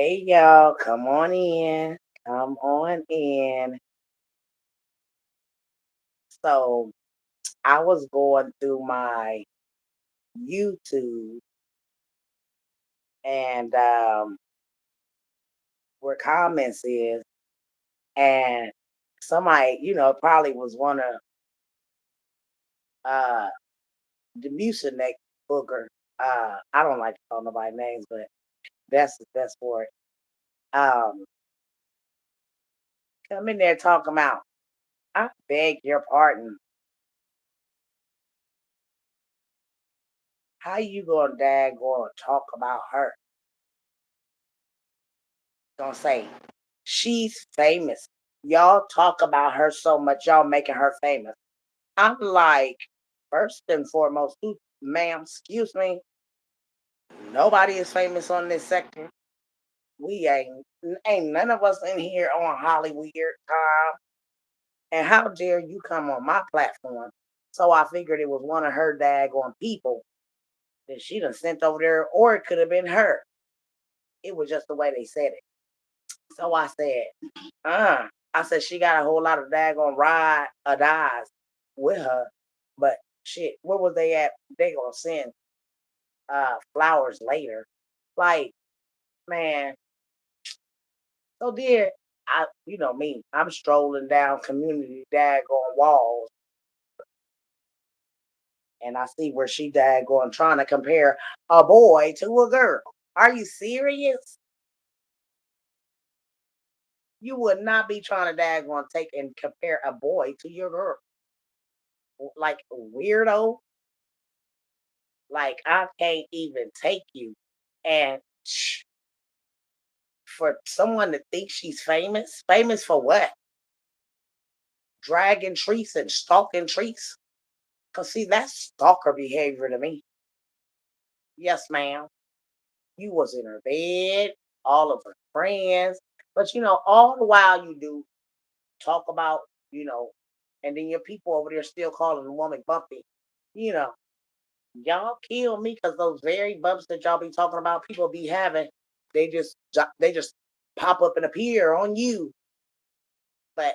Hey y'all, come on in. Come on in. So I was going through my YouTube and where comments is, and somebody, probably was one of uh the Mucinex booger. I don't like to call nobody names, but that's the best for it. Um, Come in there talking about, I beg your pardon. How you gonna daggone talk about her? Gonna say she's famous. Y'all talk about her so much, y'all making her famous. I'm like, first and foremost, ma'am, excuse me, nobody is famous on this sector. We ain't none of us in here on Hollywood time. And how dare you come on my platform? So I figured it was one of her daggone people that she done sent over there, or it could have been her. It was just the way they said it. So I said, I said she got a whole lot of daggone ride or dies with her, but shit, where was they at? They gonna send flowers later. Like, man, so dear, you know me, I'm strolling down community daggone walls and I see where she daggone trying to compare a boy to a girl. Are you serious? You would not be trying to daggone take and compare a boy to your girl. Like weirdo. Like I can't even take you. And for someone to think she's famous, famous for what? Dragging trees and stalking trees? Cause see, that's stalker behavior to me. Yes, ma'am. You was in her bed, all of her friends, but all the while you do talk about, you know, and then your people over there still calling the woman bumpy. You know, y'all kill me because those very bumps that y'all be talking about, people be having, they just pop up and appear on you. But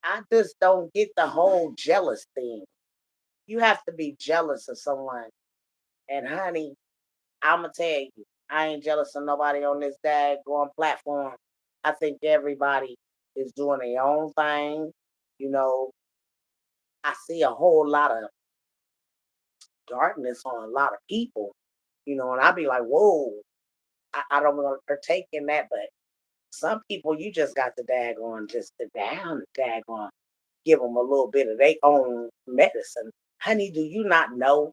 I just don't get the whole jealous thing. You have to be jealous of someone. And honey, I'ma tell you, I ain't jealous of nobody on this daggone platform. I think everybody is doing their own thing. You know, I see a whole lot of darkness on a lot of people, and I be like, whoa, I don't want to partake in that, but some people you just got to daggone just to down, daggone, give them a little bit of their own medicine. Honey, do you not know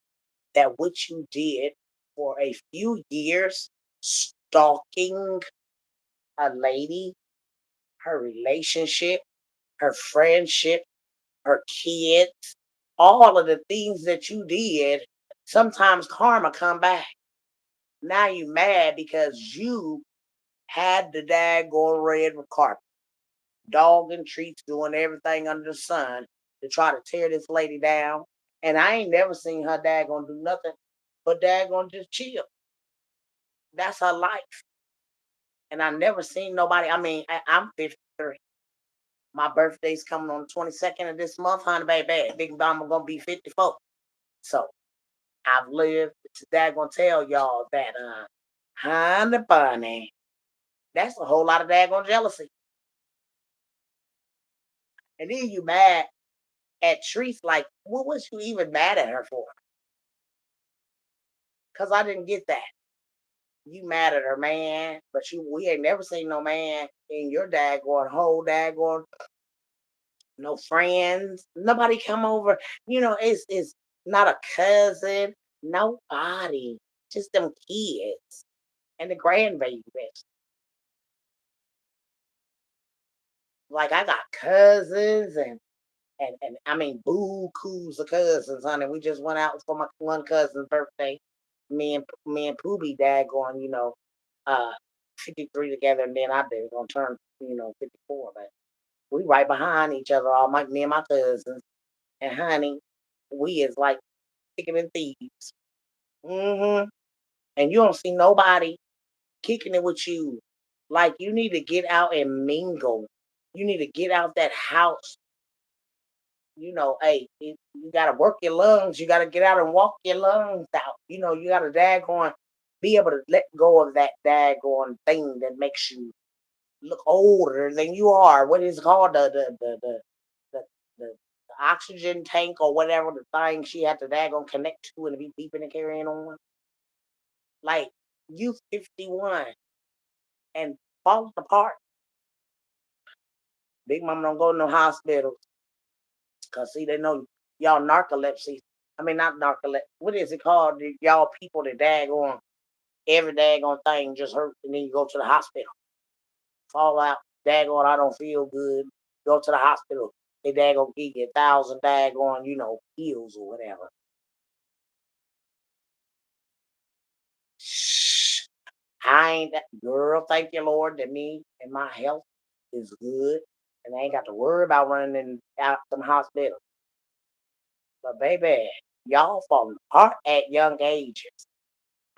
that what you did for a few years stalking a lady, her relationship, her friendship, her kids, all of the things that you did, sometimes karma come back. Now you mad because you had the daggone red carpet, dog and treats, doing everything under the sun to try to tear this lady down. And I ain't never seen her daggone do nothing but daggone just chill. That's her life. And I never seen nobody. I mean, I'm 53. My birthday's coming on the 22nd of this month, honey, baby. Big Mama gonna be 54. So I've lived to daggone tell y'all that, honey bunny, that's a whole lot of daggone jealousy. And then you mad at Treese, like, what was you even mad at her for? Because I didn't get that. You mad at her man, but we ain't never seen no man in your daggone whole daggone no friends. Nobody come over. It's not a cousin. Nobody. Just them kids and the grandbabies. Like I got cousins and I mean boo coos of cousins, honey. We just went out for my one cousin's birthday. Me and Poobie daggone, 53 together, and then I did gonna turn, 54. But we right behind each other, all me and my cousins. And honey, we is like chicken and thieves. And you don't see nobody. kicking it with you. Like you need to get out and mingle. You need to get out that house. Hey, you gotta work your lungs. You gotta get out and walk your lungs out. You gotta daggone be able to let go of that daggone thing that makes you look older than you are. What is it called the, the oxygen tank or whatever the thing she had to daggone connect to and be beeping and carrying on. Like you 51 and falling apart. Big mama don't go to no hospital because see they know y'all narcolepsy. I mean not narcolepsy. What is it called? Y'all people that daggone every daggone thing just hurt and then you go to the hospital. Fall out, daggone I don't feel good. Go to the hospital. They daggone give you 1,000 daggone, pills or whatever. Shh. I ain't that girl, thank you, Lord, that me and my health is good. And I ain't got to worry about running out some hospital. But baby, y'all falling apart at young ages.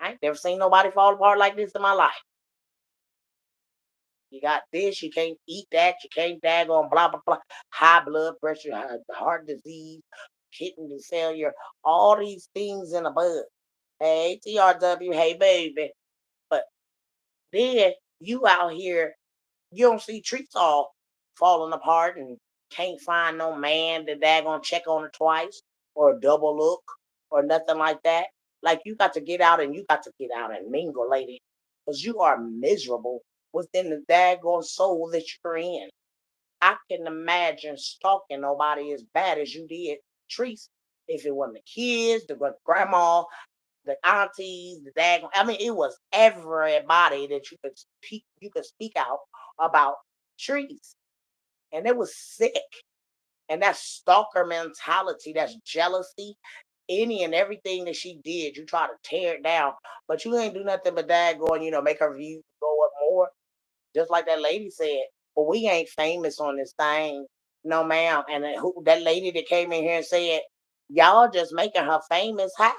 I ain't never seen nobody fall apart like this in my life. You got this, you can't eat that, you can't daggone blah blah blah. High blood pressure, heart disease, kidney failure, all these things in the bud. Hey, TRW, hey baby. But then you out here, you don't see trees all falling apart and can't find no man that daggone check on her twice or a double look or nothing like that. Like you got to get out and you got to get out and mingle, lady, because you are miserable within the daggone soul that you're in. I can imagine stalking nobody as bad as you did, Treese. If it wasn't the kids, the grandma, the aunties, the daggone, I mean, it was everybody that you could speak out about Trees, and it was sick. And that's stalker mentality. That's jealousy. Any and everything that she did, you try to tear it down, but you ain't do nothing but daggone, make her views go up more. Just like that lady said, well, we ain't famous on this thing. No, ma'am. And then that lady that came in here and said, y'all just making her famous. How?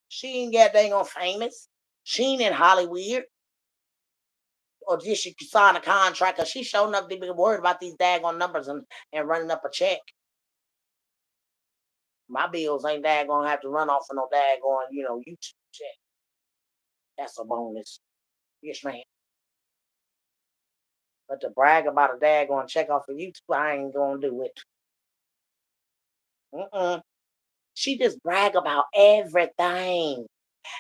She ain't got dang on famous. She ain't in Hollywood. Or did she sign a contract? Because she showing up to be worried about these daggone numbers and running up a check. My bills ain't daggone have to run off of no daggone, YouTube check. That's a bonus. Yes, ma'am. But to brag about a daggone check off of YouTube, I ain't gonna do it. Mm-mm. She just brag about everything.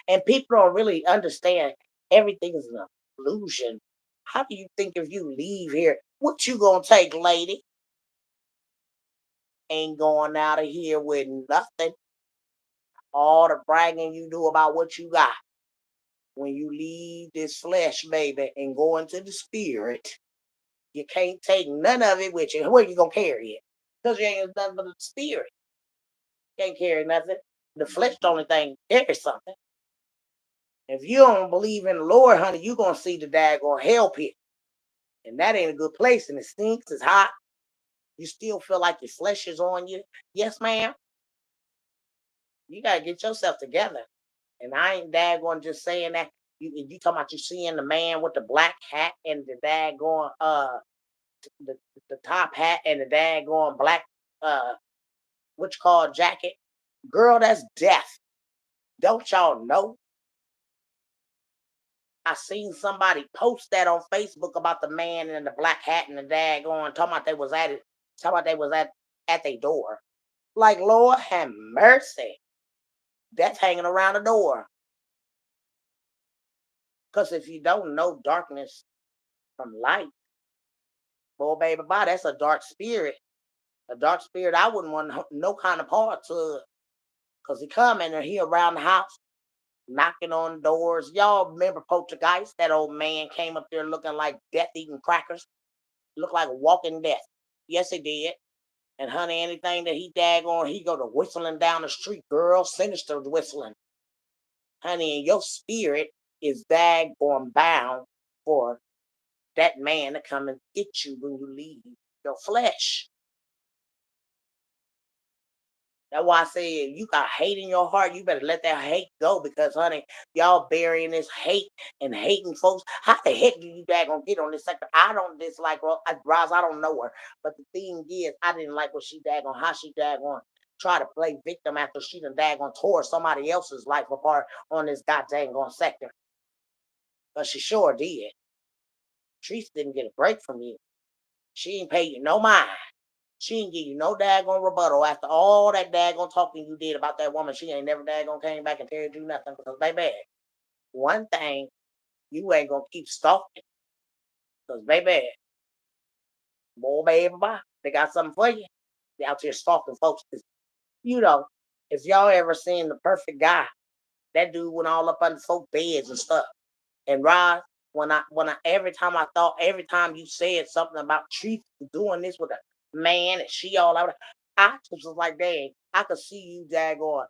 And people don't really understand everything is an illusion. How do you think if you leave here, what you gonna take, lady? Ain't going out of here with nothing. All the bragging you do about what you got. When you leave this flesh, baby, and go into the spirit, you can't take none of it with you. Where you gonna carry it? Because you ain't nothing but the spirit. Can't carry nothing. The flesh the only thing carries something. If you don't believe in the Lord, honey, you gonna see the daggone hell pit. And that ain't a good place. And it stinks, it's hot. You still feel like your flesh is on you. Yes, ma'am. You gotta get yourself together. And I ain't daggone just saying that. You talking about you seeing the man with the black hat and the daggone the, the top hat and the daggone black what you call jacket. Girl, that's death. Don't y'all know? I seen somebody post that on Facebook about the man in the black hat and the daggone talking about they was at it, talking about they was at their door. Like Lord have mercy. That's hanging around the door. Because if you don't know darkness from light, boy, baby, bye, that's a dark spirit. A dark spirit I wouldn't want no kind of part to it. Because he coming and he around the house, knocking on doors. Y'all remember Poltergeist? That old man came up there looking like death eating crackers. Looked like walking death. Yes, he did. And honey, anything that he daggone, he go to whistling down the street, girl, sinister whistling. Honey, and your spirit is daggone bound for that man to come and get you when you leave your flesh. That's why I said you got hate in your heart. You better let that hate go because, honey, y'all burying this hate and hating folks. How the heck do you gonna get on this sector? I don't dislike Roz. I don't know her, but the thing is, I didn't like what she daggone how she daggone try to play victim after she done daggone tore somebody else's life apart on this goddamn going sector. But she sure did. Treese didn't get a break from you. She ain't pay you no mind. She ain't give you no daggone rebuttal after all that daggone talking you did about that woman. She ain't never daggone came back and tell you nothing because baby, one thing you ain't gonna keep stalking because baby, boy, baby, bye. They got something for you. They out here stalking folks. 'Cause, you know, if y'all ever seen the perfect guy, that dude went all up under folk beds and stuff. And Roz, when I every time you said something about Chief doing this with a man and she all out, I just was like, dang, I could see you daggone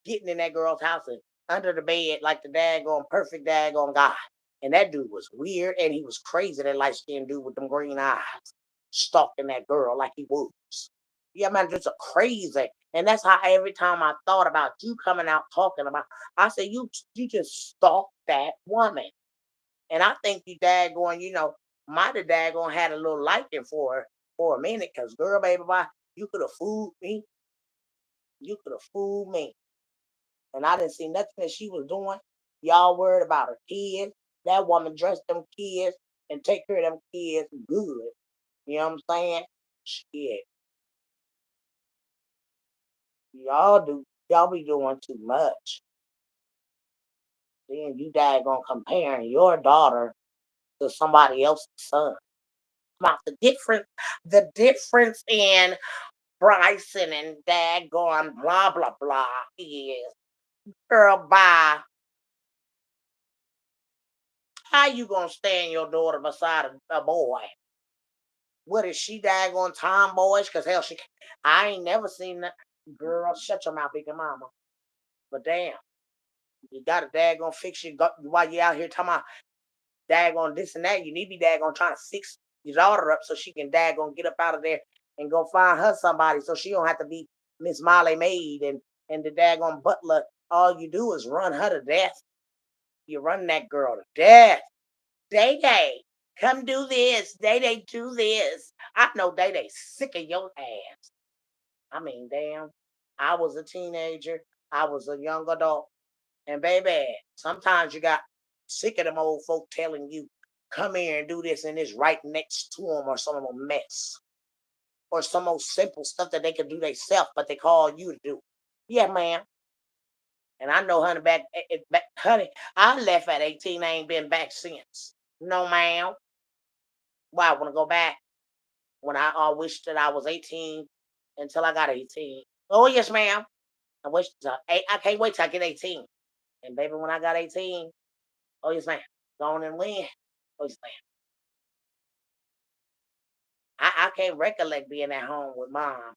getting in that girl's house and under the bed like the daggone perfect daggone guy. And that dude was weird and he was crazy, that light skinned dude with them green eyes, stalking that girl like he was. Yeah, man, just a crazy. And that's how every time I thought about you coming out talking about, I said, you just stalked that woman. And I think you daggone, might have daggone had a little liking for her for a minute, because girl, baby, bye, you could have fooled me. You could have fooled me. And I didn't see nothing that she was doing. Y'all worried about her kids. That woman dressed them kids and take care of them kids good. You know what I'm saying? Shit. Y'all be doing too much. Then you daggone comparing your daughter to somebody else's son. About the difference in Bryson and daggone blah blah blah is, girl, bye. How you gonna stand your daughter beside a boy? What is she daggone tomboyish? Cause hell, I ain't never seen that. Girl, shut your mouth, big mama. But damn, you gotta daggone fix while you out here talking about daggone this and that. You need to be daggone trying to fix your daughter up so she can daggone get up out of there and go find her somebody so she don't have to be Miss Molly Maid and the daggone butler. All you do is run her to death. You run that girl to death. Day Day, come do this. Day Day, do this. I know Day Day sick of your ass. I mean, damn. I was a teenager. I was a young adult. And baby, sometimes you got sick of them old folk telling you, come here and do this and it's right next to them or some of them mess. Or some old simple stuff that they could do themselves, but they call you to do. Yeah, ma'am. And I know, honey, honey, I left at 18. I ain't been back since. No, ma'am. Why? I want to go back when I wish that I was 18 until I got 18. Oh, yes, ma'am. I can't wait till I get 18. And baby, when I got 18, oh, yes, ma'am. Go on and win. Oh, yes, ma'am. I can't recollect being at home with mom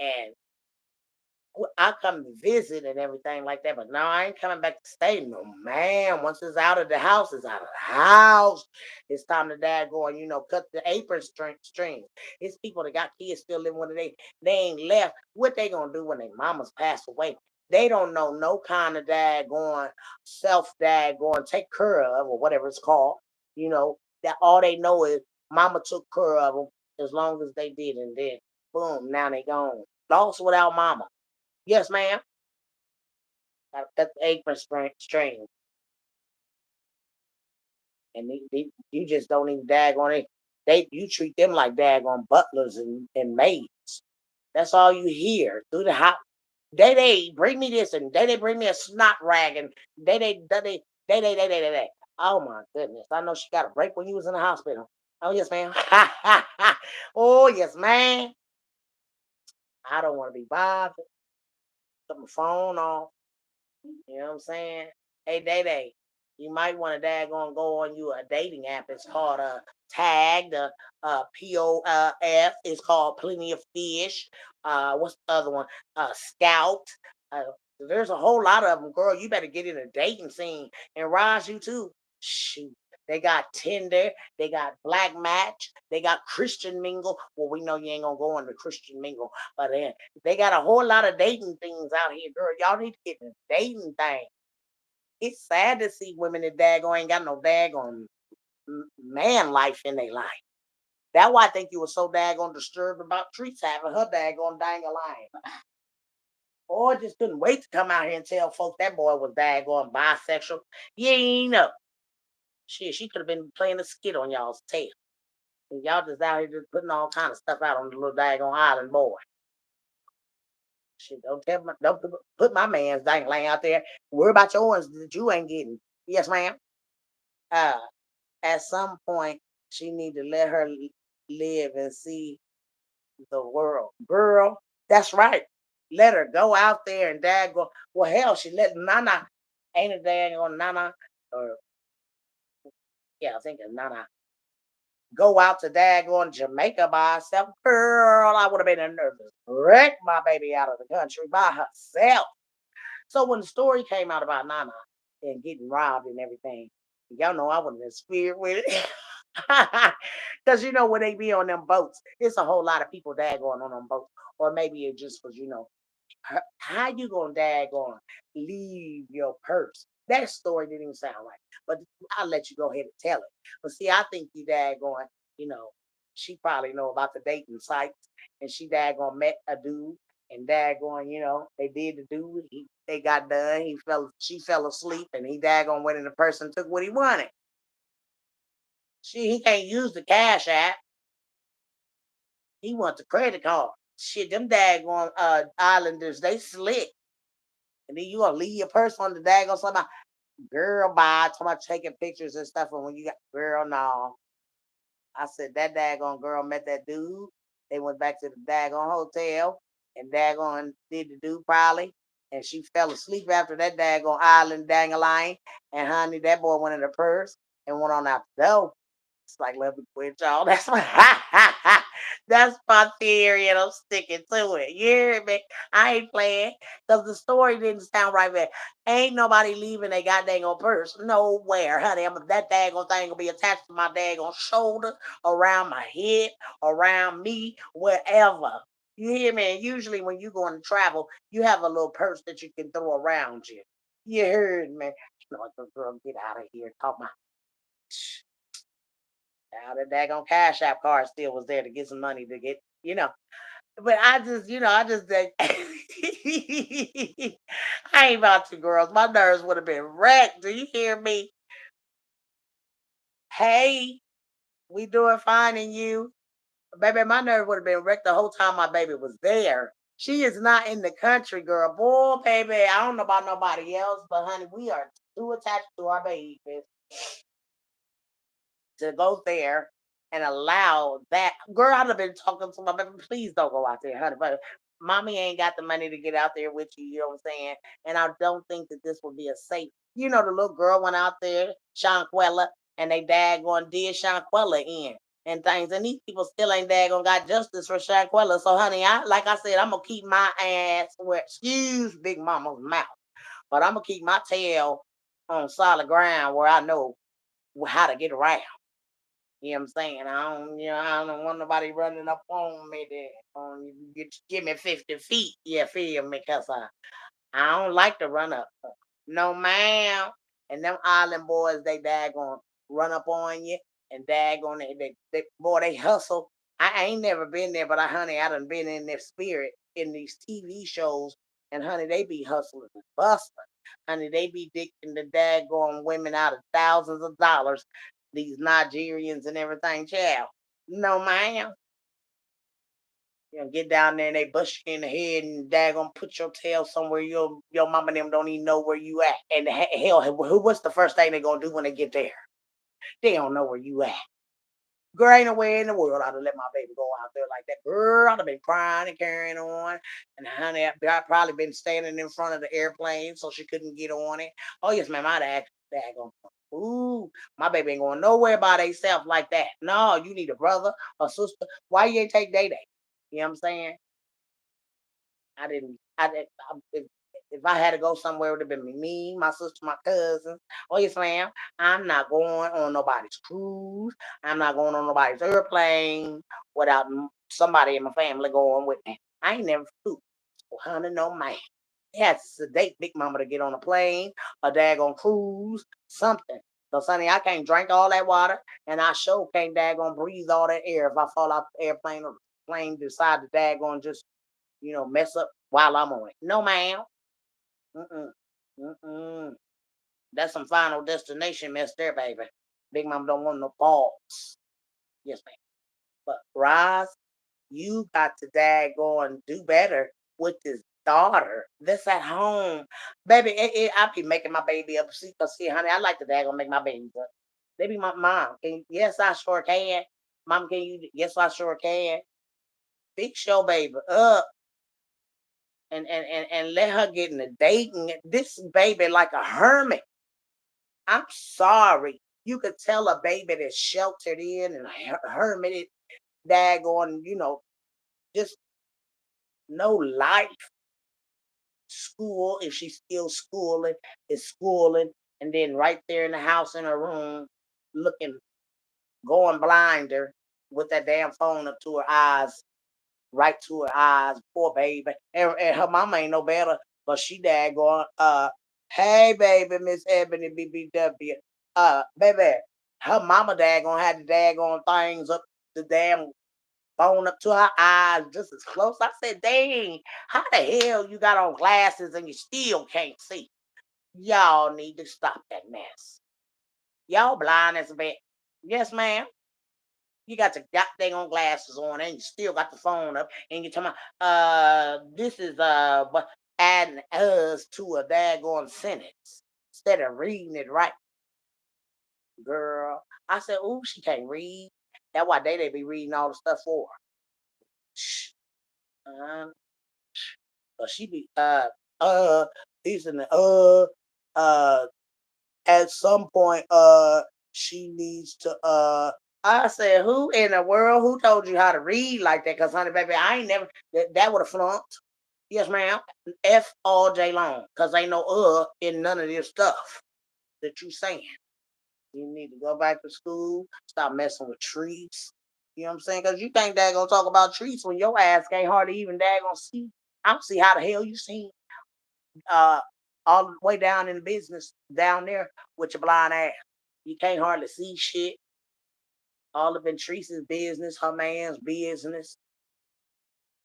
and I come to visit and everything like that, but no, I ain't coming back to stay. No, man. Once it's out of the house, it's out of the house. It's time to dad go and cut the apron strings. It's people that got kids still living with they ain't left. What they gonna do when their mamas pass away? They don't know no kind of dad going self dad going take care of or whatever it's called. That all they know is mama took care of them as long as they did, and then boom, now they gone lost without mama. Yes, ma'am. Gotta cut the apron string, and you just don't even dag on it. You treat them like daggone butlers and maids. That's all you hear through the house. They bring me this and they bring me a snot rag and they. Oh my goodness! I know she got a break when you was in the hospital. Oh yes, ma'am. Oh yes, ma'am. I don't want to be bothered. Put my phone off. You know what I'm saying? Hey, Day Day, you might want to daggone go on you a dating app. It's called Tag, the POF. It's called Plenty of Fish. What's the other one? Scout. Uh, there's a whole lot of them, girl. You better get in a dating scene and rise you too. Shoot. They got Tinder, they got Black Match, they got Christian Mingle. Well, we know you ain't gonna go on the Christian Mingle, but they got a whole lot of dating things out here, girl. Y'all need to get the dating thing. It's sad to see women that daggone ain't got no daggone man life in their life. That's why I think you were so daggone disturbed about Treats having her daggone dang alive. Boy, just couldn't wait to come out here and tell folks that boy was daggone bisexual. You ain't know. Shit, she could have been playing a skit on y'all's tail. And y'all just out here just putting all kind of stuff out on the little daggone island boy. Shit, don't put my man's dangling out there. Worry about yours that you ain't getting. Yes, ma'am. Uh, at some point, she need to let her live and see the world. Girl, that's right. Let her go out there and daggone. Well, hell, she let Nana, ain't it daggone Nana? Or, yeah, I think it's Nana. Go out to daggone Jamaica by herself. Girl, I would have been a nervous wreck my baby out of the country by herself. So when the story came out about Nana and getting robbed and everything, y'all know I was in spirit with it. Because when they be on them boats, it's a whole lot of people daggone on them boats. Or maybe it just was, how you gonna daggone leave your purse? That story didn't even sound right. But I'll let you go ahead and tell it. But see, I think you daggone, you know, she probably know about the dating sites and she daggone met a dude and daggone, they did the dude. They got done. She fell asleep and he daggone went in the purse and took what he wanted. He can't use the cash app. He wants the credit card. Shit, them daggone islanders, they slick. And then you gonna leave your purse on the daggone somebody. Girl, bye. Talking about taking pictures and stuff. And when you got girl, no. I said that daggone girl met that dude. They went back to the daggone hotel and daggone did the dude probably. And she fell asleep after that daggone island dangaline. And honey, that boy went in her purse and went on out the door. It's like, let me quit, y'all. That's my theory, and I'm sticking to it. You hear me? I ain't playing because the story didn't sound right there. Ain't nobody leaving they goddamn on purse nowhere, honey. That daggone thing will be attached to my daggone shoulder, around my head, around me, wherever. You hear me? And usually when you going to travel, you have a little purse that you can throw around you. You heard me? What the girl get out of here? Talk my now the daggone Cash App card still was there to get some money to get. But I just think I ain't about to girls. My nerves would have been wrecked. Do you hear me? Hey, we doing fine and you? Baby, my nerve would have been wrecked the whole time my baby was there. She is not in the country, girl. Boy, baby, I don't know about nobody else, but honey, we are too attached to our babies to go there and allow that girl. I'd have been talking to my baby. Please don't go out there, honey. But mommy ain't got the money to get out there with you. You know what I'm saying? And I don't think that this will be a safe. The little girl went out there, Shanquella, and they daggone did Shanquella in and things. And these people still ain't daggone got justice for Shanquella. So, honey, like I said, I'm gonna keep my ass where excuse Big Mama's mouth, but I'm gonna keep my tail on solid ground where I know how to get around. You know what I'm saying? I don't want nobody running up on me that give me 50 feet. You feel me? Because I don't like to run up. No, ma'am. And them island boys, they daggone run up on you and daggone it. Boy, they hustle. I ain't never been there, but honey, I done been in their spirit in these TV shows. And honey, they be hustling and bustling. Honey, they be dicking the daggone women out of thousands of dollars. These Nigerians and everything, child. No, ma'am. Get down there and they bust you in the head and daggone put your tail somewhere your mama and them don't even know where you at. And hell, what's the first thing they gonna do when they get there? They don't know where you at. Girl, ain't no way in the world I'd have let my baby go out there like that. Girl, I'd have been crying and carrying on. And honey, I'd probably been standing in front of the airplane so she couldn't get on it. Oh, yes, ma'am, I'd ask daggone. Ooh, my baby ain't going nowhere by themselves like that. No, you need a brother, a sister. Why you ain't take day day? You know what I'm saying? I didn't. If I had to go somewhere, it would have been me, my sister, my cousins. Oh, yes, ma'am. I'm not going on nobody's cruise. I'm not going on nobody's airplane without somebody in my family going with me. I ain't never flew. So, honey, no, man. Had to sedate Big Mama to get on a plane, a daggone cruise, something. So, Sonny, I can't drink all that water, and I sure can't daggone breathe all that air if I fall out the airplane or plane decide to daggone just, mess up while I'm on it. No, ma'am. Mm-mm. Mm-mm. That's some final destination mess there, baby. Big Mama don't want no faults. Yes, ma'am. But Roz, you got to daggone do better with this daughter that's at home. Baby, I be making my baby up. See, honey, I like to daggone make my babies up. They be my mom. Yes, I sure can. Mom, can you? Yes, I sure can. Fix your baby up and let her get in the dating. This baby like a hermit. I'm sorry. You could tell a baby that's sheltered in and hermited, daggone, just no life. School, if she's still schooling, is schooling, and then right there in the house in her room, looking, going blinder with that damn phone up to her eyes, right to her eyes, poor baby. And her mama ain't no better, but she daggone, hey baby, Miss Ebony BBW, baby, her mama daggone had the daggone things up the damn phone up to her eyes just as close. I said, dang, how the hell you got on glasses and you still can't see? Y'all need to stop that mess. Y'all blind as a bat. Yes, ma'am. You got your goddamn on glasses on and you still got the phone up and you're talking about this is but adding us to a daggone sentence instead of reading it right, girl. I said, ooh, she can't read. That's why they be reading all the stuff for her. Shh. Uh, but she be uh these and the uh at some point she needs to I said, who in the world who told you how to read like that? Cause honey baby, I ain't never that would have flunked. Yes, ma'am. F all day long. Cause ain't no in none of this stuff that you saying. You need to go back to school, stop messing with trees. You know what I'm saying? Cause you think they're gonna talk about trees when your ass can't hardly even daggone see. I don't see how the hell you see uh all the way down in the business down there with your blind ass. You can't hardly see shit. All of Ventrice's business, her man's business.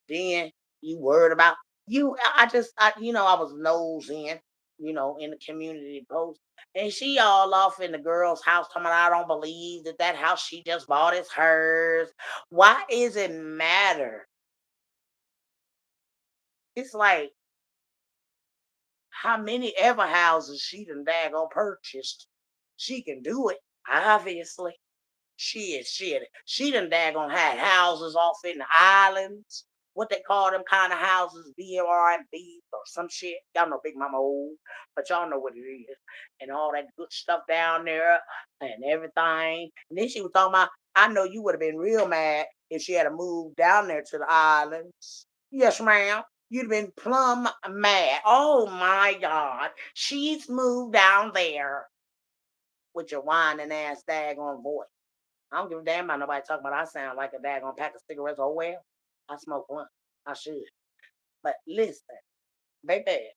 Then you worried about you. I was nosing, in the community post. And she all off in the girl's house talking about, I don't believe that house she just bought is hers. Why is it matter? It's like how many ever houses she done daggone purchased. She can do it, obviously. Shit. She done daggone had houses off in the islands. What they call them kind of houses, B or some shit. Y'all know Big Mama old, but y'all know what it is. And all that good stuff down there and everything. And then she was talking about, I know you would have been real mad if she had to move down there to the islands. Yes, ma'am. You'd have been plumb mad. Oh my God. She's moved down there with your whining ass daggone voice. I don't give a damn about nobody talking about I sound like a daggone pack of cigarettes. Oh well, I smoke one. I should. But listen, baby,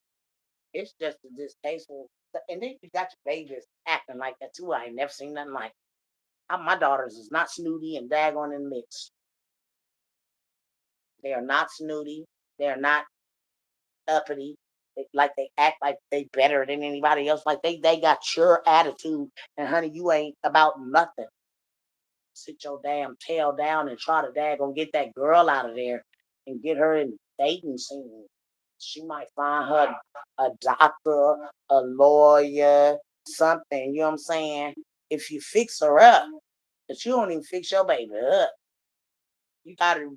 it's just a distasteful. And then you got your babies acting like that too. I ain't never seen nothing like it. My daughters is not snooty and daggone in the mix. They are not snooty. They are not uppity. Like they act like they better than anybody else. Like they got your attitude. And honey, you ain't about nothing. Sit your damn tail down and try to daggone get that girl out of there and get her in dating scene. She might find her a doctor, a lawyer, something, you know what I'm saying? If you fix her up, but you don't even fix your baby up. You gotta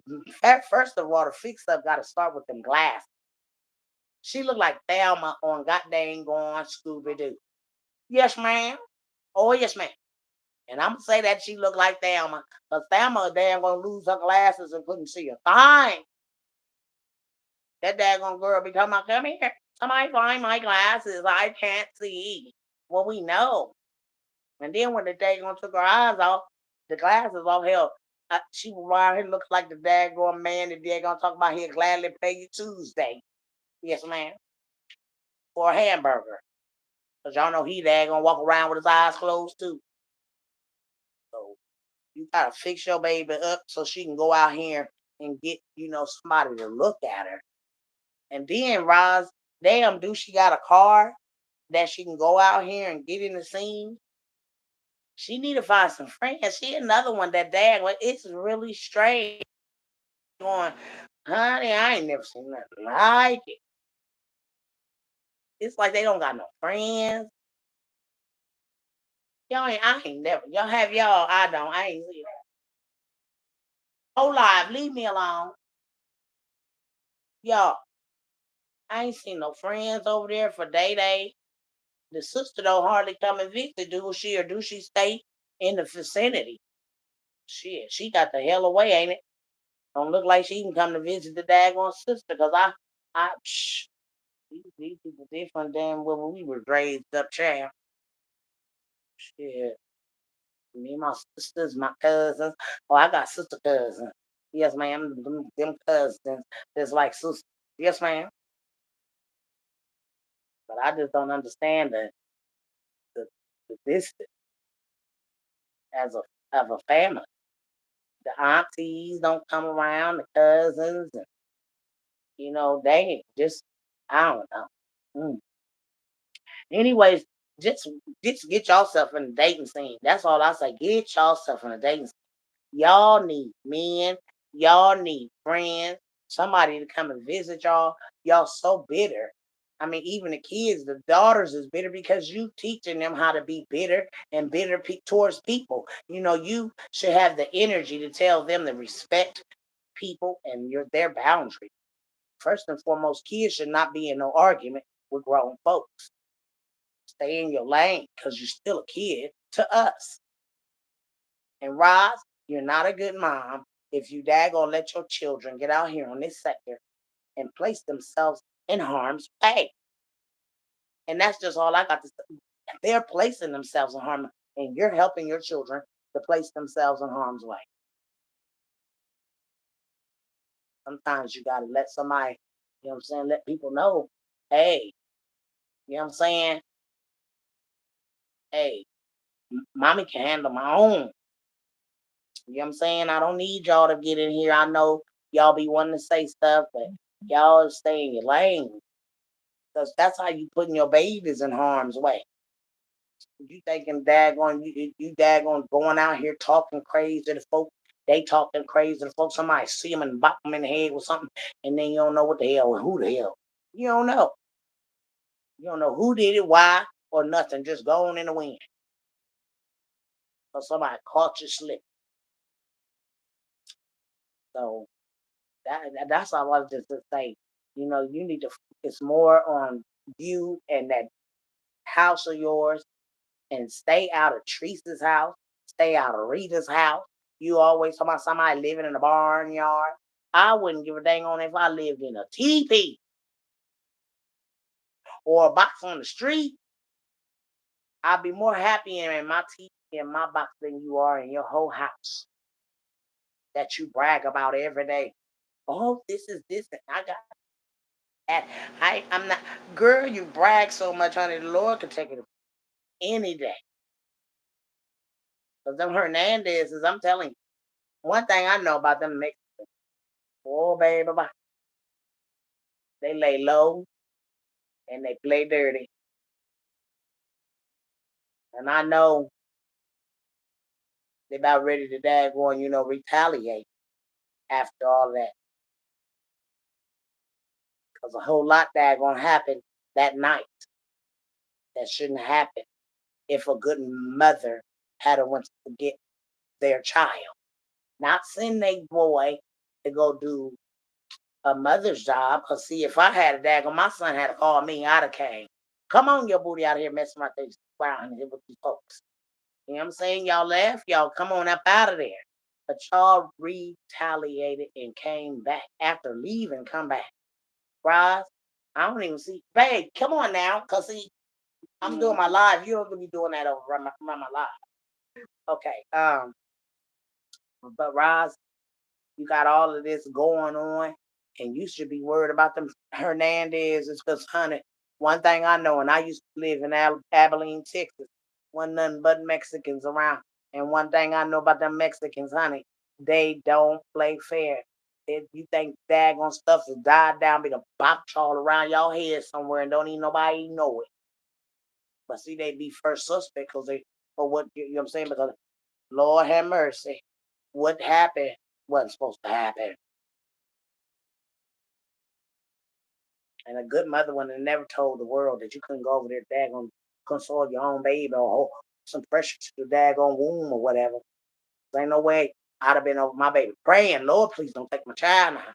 first of all, the fix up gotta start with them glasses. She look like Thelma on goddamn going Scooby Doo. Yes, ma'am. Oh, yes, ma'am. And I'm gonna say that she looked like Thelma, because Thelma damn gonna lose her glasses and couldn't see a thing. That daggone girl be talking about, come here. Somebody find my glasses. I can't see. Well, we know. And then when the daggone took her eyes off, the glasses off, hell, she was around here looks like the daggone man that they're gonna talk about he'll gladly pay you Tuesday. Yes, ma'am. For a hamburger. Because y'all know he daggone walk around with his eyes closed too. So you gotta fix your baby up so she can go out here and get, somebody to look at her. And then Roz, damn, do she got a car that she can go out here and get in the scene? She need to find some friends. She another one that dad. Well, it's really strange. Going, honey, I ain't never seen nothing like it. It's like they don't got no friends. I ain't never. Y'all have y'all. I don't. I ain't seen that. Whole life, leave me alone, y'all. I ain't seen no friends over there for day. The sister don't hardly come and visit. Do she or do she stay in the vicinity? Shit, she got the hell away, ain't it? Don't look like she can come to visit the daggone sister. Cause these people different than when we were raised up, child. Shit. Me and my sisters, my cousins. Oh, I got sister cousins. Yes, ma'am. Them cousins that's like sisters. Yes, ma'am. But I just don't understand the, the distance as a family. The aunties don't come around, the cousins, and they just I don't know. Mm. Anyways, just just get yourself in the dating scene. That's all I say. Get yourself in the dating scene. Y'all need men. Y'all need friends. Somebody to come and visit y'all. Y'all so bitter. I mean, even the kids, the daughters is bitter because you teaching them how to be bitter and bitter towards people. You should have the energy to tell them to respect people and their boundaries. First and foremost, kids should not be in no argument with grown folks. Stay in your lane because you're still a kid to us. And Roz, you're not a good mom if you daggone let your children get out here on this sector and place themselves in harm's way. And that's just all I got to say. They're placing themselves in harm, and you're helping your children to place themselves in harm's way. Sometimes you got to let somebody, what I'm saying, let people know, hey, what I'm saying? Hey, mommy can handle my own. What I'm saying? I don't need y'all to get in here. I know y'all be wanting to say stuff, but y'all stay in your lane. Because that's how you putting your babies in harm's way. You thinking daggone you daggone going out here talking crazy to the folks. They talking crazy to the folks. Somebody see them and bop them in the head with something, and then you don't know what the hell and who the hell. You don't know. You don't know who did it, why, or nothing. Just going in the wind. Or somebody caught you slip. So that's all I wanted to say. You need to focus more on you and that house of yours and stay out of Teresa's house, stay out of Rita's house. You always talk about somebody living in a barnyard. I wouldn't give a dang on if I lived in a teepee or a box on the street. I'd be more happy in my teepee and my box than you are in your whole house that you brag about every day. Oh, this is this, and I got that. I'm not, girl. You brag so much, honey. The Lord could take it any day. Because them Hernandezes, I'm telling you, one thing I know about them Mexicans, oh baby, they lay low and they play dirty. And I know they about ready to daggone, retaliate after all that. Because a whole lot daggone happened that night that shouldn't happen if a good mother had a went to get their child. Not send their boy to go do a mother's job. Cause see, if I had a daggone, my son had to call me, I'd have came. Come on, your booty out here messing around here with these folks. You know what I'm saying? Y'all left, y'all come on up out of there. But y'all retaliated and came back after leaving, come back. Roz, I don't even see, babe. Come on now, cause see, I'm doing my live. You don't be doing that over around my live. Okay. But Roz, you got all of this going on, and you should be worried about them Hernandez. It's because, honey, one thing I know, and I used to live in Abilene, Texas, wasn't nothing but Mexicans around. And one thing I know about them Mexicans, honey, they don't play fair. If you think daggone stuff has died down, be the box all around y'all head somewhere and don't even nobody know it. But see, they be first suspect because they, for what, you know what I'm saying? Because, Lord have mercy, what happened wasn't supposed to happen. And a good mother would have never told the world that you couldn't go over there daggone console your own baby or hold some pressure to the daggone womb or whatever. There ain't no way I'd have been over my baby praying, Lord, please don't take my child now.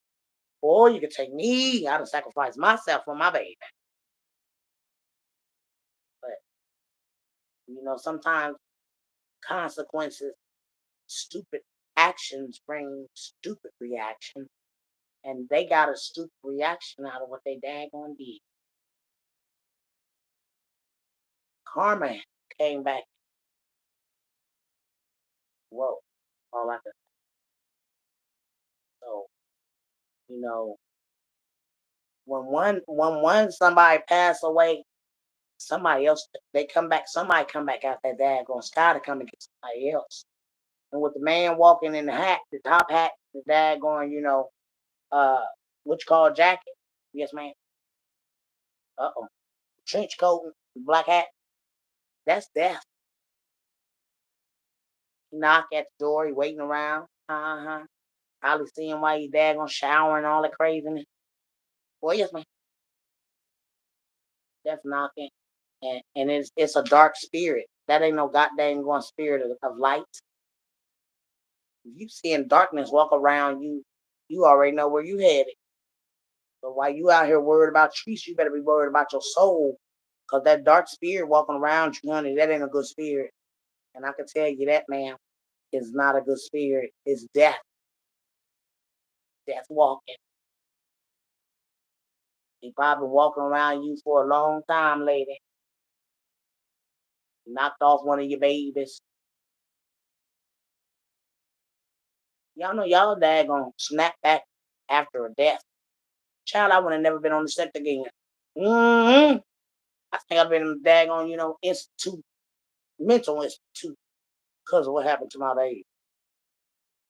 Or you could take me. I'd have sacrificed myself for my baby. But, sometimes consequences, stupid actions bring stupid reaction. And they got a stupid reaction out of what they daggone did. Karma came back. Whoa. All I could. So, you know, when one somebody pass away, somebody else they come back. Somebody come back out that daggone sky to come and get somebody else. And with the man walking in the hat, the top hat, the daggone, uh, what you call jacket? Yes, man. Uh-oh. Trench coat, black hat. That's death. He knock at the door. He waiting around. Uh-huh. Probably seeing why he daggone showering all the craziness. Boy, yes, man. Death knocking. And it's a dark spirit. That ain't no goddamn going spirit of light. If you seeing darkness walk around you, you already know where you headed. So while you out here worried about trees, you better be worried about your soul. Cause that dark spirit walking around you, honey, that ain't a good spirit. And I can tell you that, man, is not a good spirit. It's death. Death walking. He probably walking around you for a long time, lady. Knocked off one of your babies. Y'all know y'all dad gonna snap back after a death. Child, I would have never been on the set again. Hmm I think I've been in the daggone, institute, mental institute, because of what happened to my baby.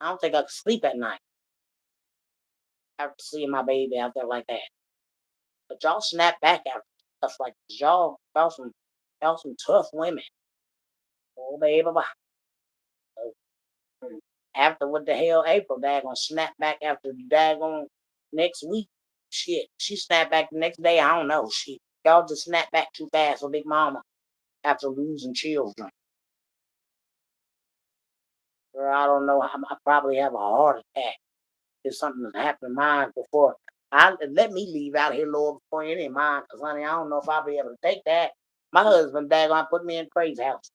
I don't think I could sleep at night after seeing my baby out there like that. But y'all snap back after stuff like this. Y'all some tough women. Oh, baby, bye. So, after what the hell April daggone snap back after the daggone next week. Shit, she snapped back the next day. I don't know. Y'all just snap back too fast for Big Mama after losing children. Girl, I don't know. I probably have a heart attack. If something has happened to mine before. Let me leave out here, Lord, before any of mine, because honey, I don't know if I'll be able to take that. My husband daggone put me in crazy house.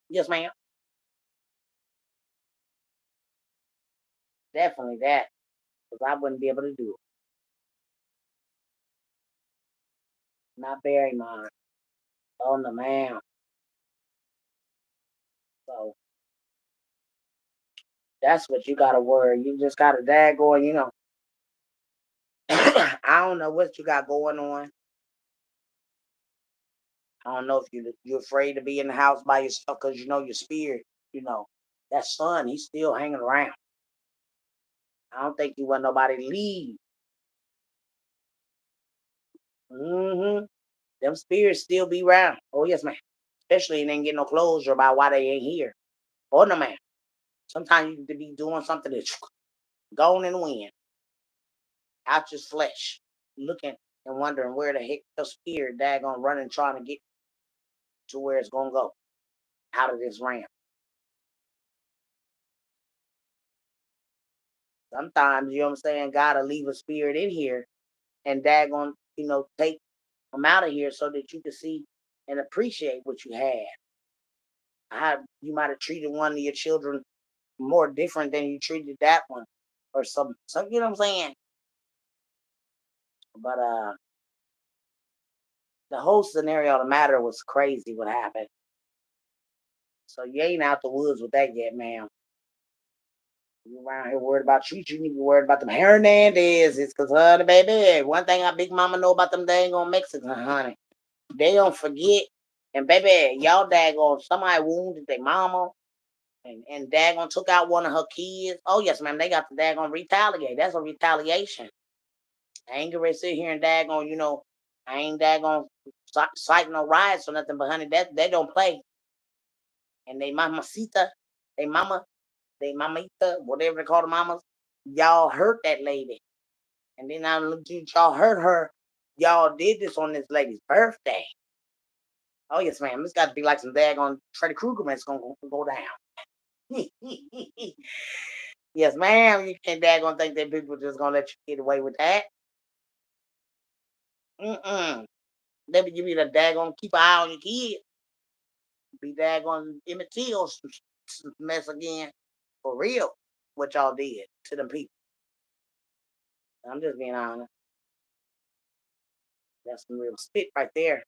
Yes, ma'am. Definitely that. Because I wouldn't be able to do it. Not bury mine. Oh no, ma'am. So that's what you gotta worry. You just gotta daggone. I don't know what you got going on. I don't know if you're afraid to be in the house by yourself because you know your spirit, you know, that son, he's still hanging around. I don't think you want nobody to leave. Mm-hmm. Them spirits still be around. Oh yes, man. Especially they ain't get no closure about why they ain't here. Oh no, man. Sometimes you could be doing something that's gone in the wind, out your flesh, looking and wondering where the heck your spirit daggone running trying to get to where it's gonna go out of this ramp. Sometimes, you know what I'm saying, gotta leave a spirit in here and daggone, take them out of here so that you can see and appreciate what you had. How you might have treated one of your children more different than you treated that one, or some, you know what I'm saying. But The whole scenario of the matter was crazy what happened. So you ain't out the woods with that yet, ma'am. You around here worried about trees, you need to be worried about them Hernandez. It's cause honey, baby. One thing our big mama know about them dang on Mexicans, honey. They don't forget. And baby, y'all daggone somebody wounded their mama and daggone took out one of her kids. Oh yes, ma'am, they got the daggone retaliate. That's a retaliation. I ain't gonna sit here and daggone, I ain't daggone citing no riots or nothing, but honey, that they don't play. And they mamacita, they mama, they mamita, whatever they call the mamas, y'all hurt that lady. And then I looked at y'all hurt her. Y'all did this on this lady's birthday. Oh yes, ma'am. It's got to be like some daggone Freddy Krueger that's gonna go down. Yes, ma'am. You can't daggone think that people just gonna let you get away with that. Mm-mm. They be give you the daggone keep an eye on your kid. Be daggone Emmett Till some mess again. For real. What y'all did to them people. I'm just being honest. That's some real spit right there.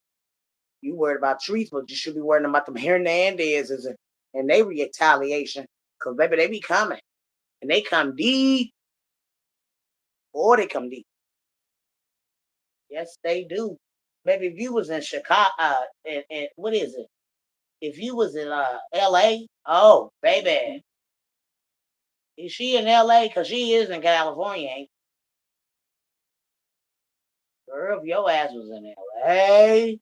You worried about trees, but you should be worrying about them Hernandezes and they retaliation. Cause baby, they be coming. And they come deep or they come deep. Yes, they do. Maybe if you was in Chicago, and what is it? If you was in L.A., oh baby, is she in L.A.? Cause she is in California, ain't she? Girl, if your ass was in L.A.,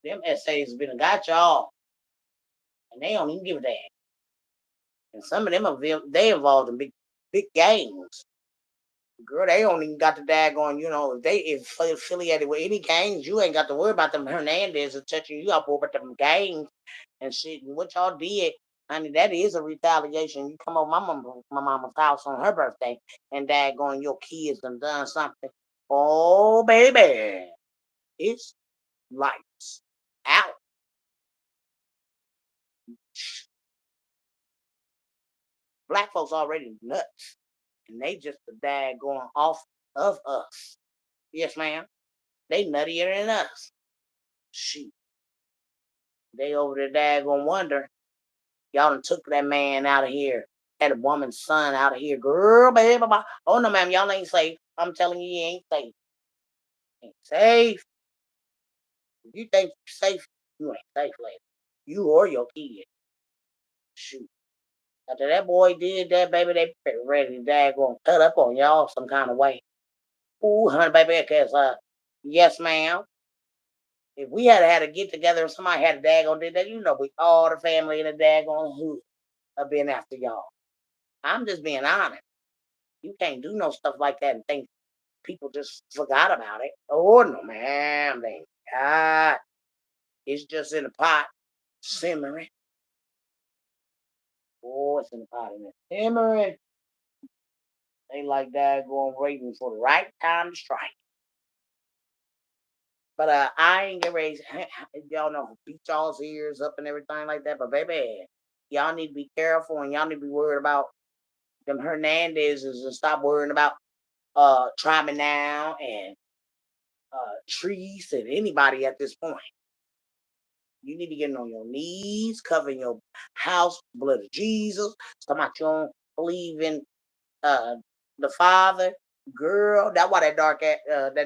them essays been got y'all, and they don't even give a damn. And some of them are they involved in big games. Girl, they don't even got the daggone, if they if affiliated with any gangs, you ain't got to worry about them Hernandez or touching you up over them gangs and shit. And what y'all did, honey, that is a retaliation. You come over my mama's house on her birthday and daggone your kids and done something. Oh, baby, it's lights out. Black folks already nuts. And they just the daggone off of us. Yes, ma'am. They nuttier than us. Shoot. They over there daggone wonder. Y'all done took that man out of here. Had a woman's son out of here. Girl, baby. Oh no, ma'am, y'all ain't safe. I'm telling you, you ain't safe. Ain't safe. If you think you're safe, you ain't safe, lady. You or your kid. Shoot. After that boy did that, baby, they ready to daggone cut up on y'all some kind of way. Ooh, honey, baby, cause yes, ma'am. If we had a get together and somebody had a daggone did that, we all the family in the daggone hood have been after y'all. I'm just being honest. You can't do no stuff like that and think people just forgot about it. Oh no, ma'am, they God. It's just in the pot, simmering. Oh, it's in the pot and it's simmering. They like that going waiting for the right time to strike. But I ain't get ready. Y'all know beat y'all's ears up and everything like that. But baby, y'all need to be careful and y'all need to be worried about them Hernandezes and stop worrying about Tribe now and trees and anybody at this point. You need to get on your knees, covering your house, blood of Jesus. Talking about you don't believe in uh, the Father, girl. That's why that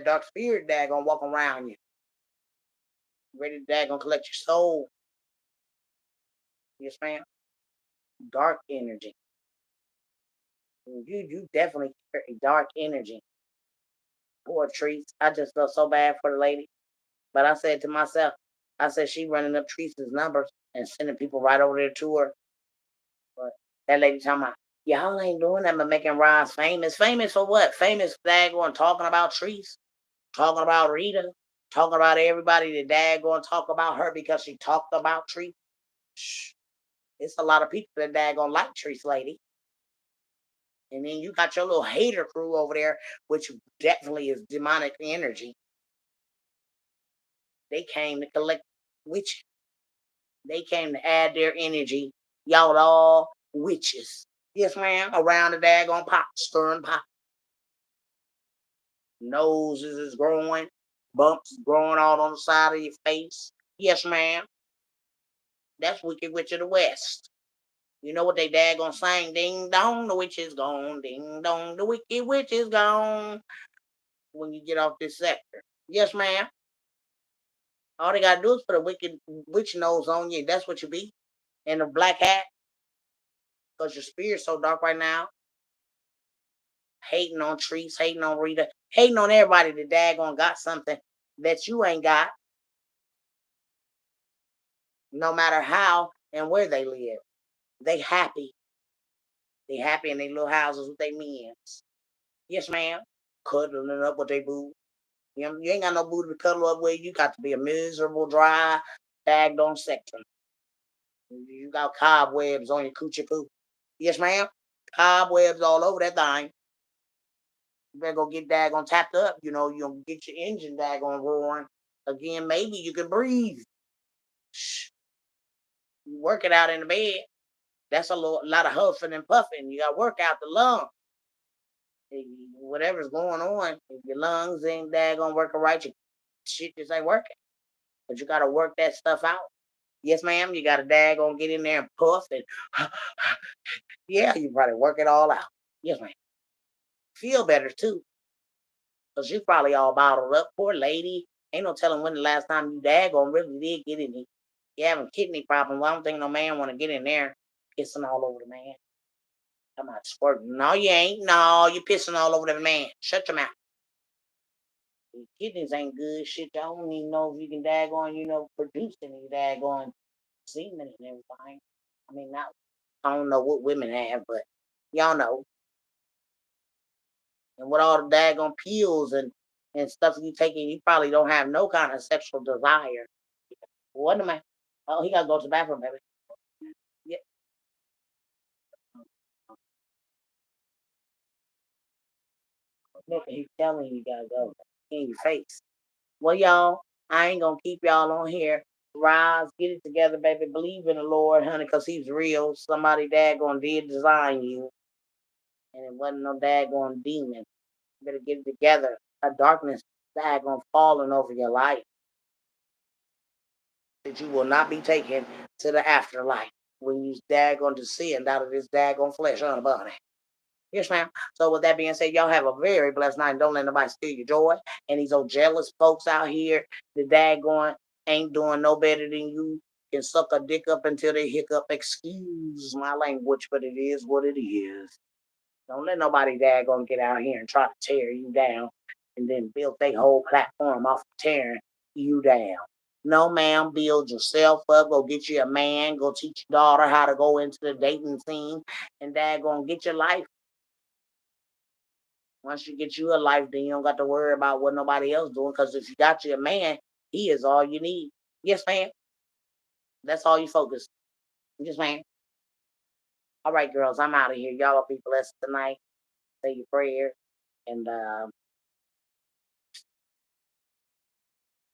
dark spirit gonna walk around you, ready to gonna collect your soul. Yes, ma'am. Dark energy. You definitely carry dark energy. Poor trees. I just felt so bad for the lady. But I said to myself, I said she running up Teresa's numbers and sending people right over there to her. But that lady talking about, y'all ain't doing that but making Roz famous. Famous for what? Famous daggone talking about trees, talking about Rita, talking about everybody that daggone talk about her because she talked about trees. Shh. It's a lot of people that daggone like trees, lady. And then you got your little hater crew over there, which definitely is demonic energy. They came to collect witches. They came to add their energy. Y'all all witches. Yes, ma'am. Around the daggone pot, stirring pot. Noses is growing. bumps growing out on the side of your face. Yes, ma'am. That's Wicked Witch of the West. You know what they daggone sing? Ding dong, the witch is gone. Ding dong, the wicked witch is gone. When you get off this sector. Yes, ma'am. All they gotta do is put a wicked witch nose on you. That's what you be. And a black hat. Because your spirit's so dark right now. Hating on Trees, hating on Rita, hating on everybody that daggone got something that you ain't got, no matter how and where they live. They happy. They happy in their little houses with their men's. Yes, ma'am. Cuddling up with their boo. You ain't got no boo to cuddle up with. You got to be a miserable, dry, daggone section. You got cobwebs on your coochie poo. Yes, ma'am. Cobwebs all over that thing. You better go get daggone tapped up. You'll get your engine daggone roaring. Again, maybe you can breathe. Shh. You work it out in the bed. That's a lot of huffing and puffing. You got to work out the lung. Whatever's going on, if your lungs ain't daggone working right, your shit just ain't working. But you got to work that stuff out. Yes, ma'am. You got to daggone get in there and puff and yeah, you probably work it all out. Yes, ma'am. Feel better too, because you probably all bottled up. Poor lady. Ain't no telling when the last time you daggone really did get in it. You having kidney problems. Well, I don't think no man want to get in there pissing all over the man. Come on, squirting. No, you ain't. No, you pissing all over the man. Shut your mouth. Your kidneys ain't good. Shit, I don't even know if you can daggone, produce any daggone semen and everything. I mean, not. I don't know what women have, but y'all know. And with all the daggone pills and stuff you taking, you probably don't have no kind of sexual desire. What am I? Oh, he gotta go to the bathroom, baby. Yeah. Look, he's telling you gotta go in your face. Well, y'all, I ain't gonna keep y'all on here. Rise, get it together, baby. Believe in the Lord, honey, because He's real. Somebody daggone did design you, and it wasn't no daggone demon. You better get it together. A darkness daggone falling over your life that you will not be taken to the afterlife when you daggone descend out of this daggone flesh, huh, bunny? Yes, ma'am. So with that being said, y'all have a very blessed night. Don't let nobody steal your joy. And these old jealous folks out here, the daggone ain't doing no better than you, can suck a dick up until they hiccup. Excuse my language, but it is what it is. Don't let nobody daggone get out here and try to tear you down and then build their whole platform off of tearing you down. No, ma'am, build yourself up. Go get you a man. Go teach your daughter how to go into the dating scene and daggone get your life. Once you get you a life, then you don't got to worry about what nobody else doing. Because if you got you a man, he is all you need. Yes, ma'am. That's all you focus. Yes, ma'am. All right, girls, I'm out of here. Y'all be blessed tonight. Say your prayer and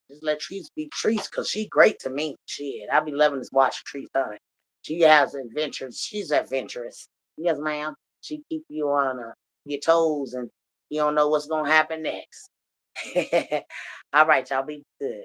just let Trees be Trees because she great to me. Shit, I be loving this watch Trees, honey. She has adventures. She's adventurous. Yes, ma'am. She keep you on your toes and you don't know what's gonna happen next. All right, y'all be good.